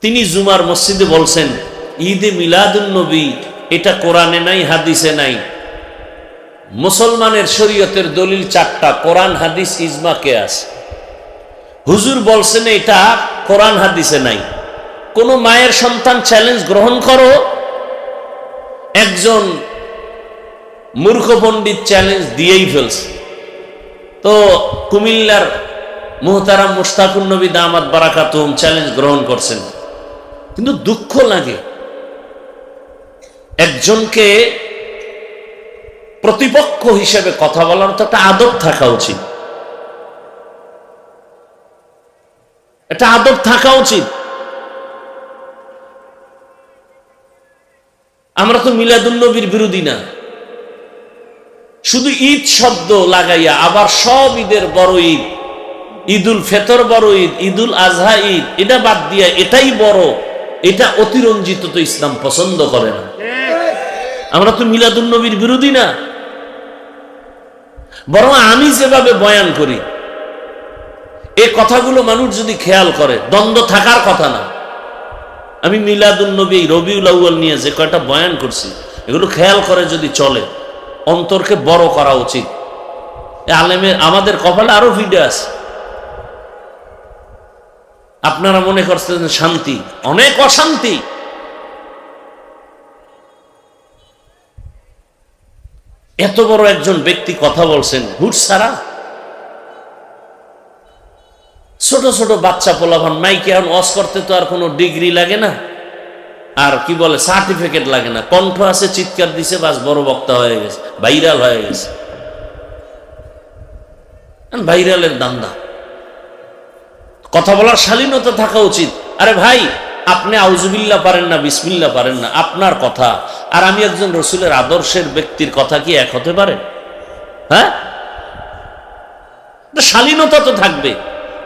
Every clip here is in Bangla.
তিনি জুমার মসজিদে বলছেন ঈদে মিলাদুন নবী এটা কোরআনে নাই, হাদিসে নাই। মুসলমানের শরীয়তের দলিল চারটা, কোরআন হাদিস ইজমা কিয়াস। হুজুর বলছেন এটা কোরআন হাদিসে নাই। কোন মায়ের সন্তান চ্যালেঞ্জ গ্রহণ করো, একজন মূর্খ পণ্ডিত চ্যালেঞ্জ দিয়েই ফেলছে। তো কুমিল্লার মুহতারাম মুশতাকুন নবী দামাত বারাকাতুহুম চ্যালেঞ্জ গ্রহণ করছেন। কিন্তু দুঃখ লাগে, একজনকে প্রতিপক্ষ হিসেবে কথা বলার তো একটা আদব থাকা উচিত, একটা আদব থাকা উচিত। আমরা তো মিলাদুন নবীর বিরোধী না, শুধু ঈদ শব্দ লাগাইয়া আবার সব ঈদের বড় ঈদ, ঈদুল ফিতর বড় ঈদ, ঈদুল আজহা ঈদ, এটা বাদ দিয়া এটাই বড়, এটা অতিরঞ্জিত তো ইসলাম পছন্দ করে না। আমরা তো মিলাদুন নবীর বিরোধী না, বরং আমি যেভাবে বয়ান করি এই কথাগুলো মানুষ যদি খেয়াল করে, দ্বন্দ্ব থাকার কথা না। আমি মিলাদুন নবী রবিউল আউয়াল নিয়ে যে কয়টা বয়ান করছি এগুলো খেয়াল করে যদি চলে, অন্তরকে বড় করা উচিত। আলেমের আমাদের কপালে আরো ভিডিও আছে। আপনারা মনে করছেন শান্তি, অনেক অশান্তি। এত বড় একজন ব্যক্তি কথা বলছেন হুট ছাড়া। ছোট ছোট বাচ্চা পোলাভান মাইকে এখন ওয়াজ করতে তো আর কোনো ডিগ্রি লাগে না, আর কি বলে সার্টিফিকেট লাগে না, কণ্ঠ আছে, চিৎকার দিছে, বাস বড় বক্তা হয়ে গেছে, ভাইরাল হয়ে গেছে। ভাইরালের দান্দা। কথা বলার শালীনতা থাকা উচিত। আরে ভাই, আপনি আউযুবিল্লাহ পারেন না, বিসমিল্লাহ পারেন না, আপনার কথা আর আমি একজন রসুলের আদর্শের ব্যক্তির কথা কি এক হতে পারে? হ্যাঁ, শালীনতা তো থাকবে।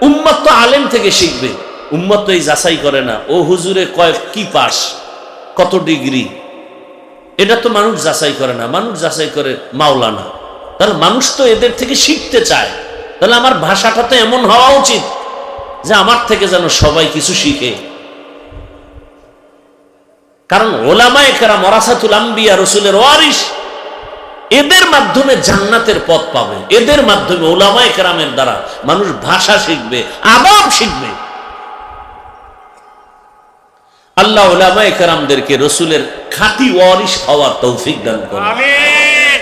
উম্মত তো আলেম থেকে শিখবে, উম্মত তো এই যাচাই করে না ও হুজুরে কি পাস, কত ডিগ্রি, এটা তো মানুষ যাচাই করে না। মানুষ যাচাই করে মাওলানা। তাহলে মানুষ তো এদের থেকে শিখতে চায়। তাহলে আমার ভাষাটা তো এমন হওয়া উচিত যে আমার থেকে যেন সবাই কিছু শিখে। কারণ ওলামায়ে কেরাম ওয়ারাসাতুল আম্বিয়া, রসুলের ওয়ারিস, এদের মাধ্যমে জান্নাতের পথ পাবে। এদের মাধ্যমে ওলামায়ে কেরামের দ্বারা মানুষ ভাষা শিখবে, আদব শিখবে। আল্লাহ ওলামায়ে কেরামদেরকে রসুলের খাঁটি ওয়ারিস হওয়ার তৌফিক দান করুন। আমিন।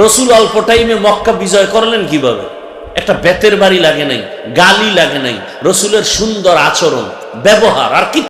রসুল অল্প টাইমে মক্কা বিজয় করলেন কিভাবে? একটা বেতের বাড়ি লাগে নাই, গালি লাগে নাই, রসুলের সুন্দর আচরণ, ব্যবহার, আর কি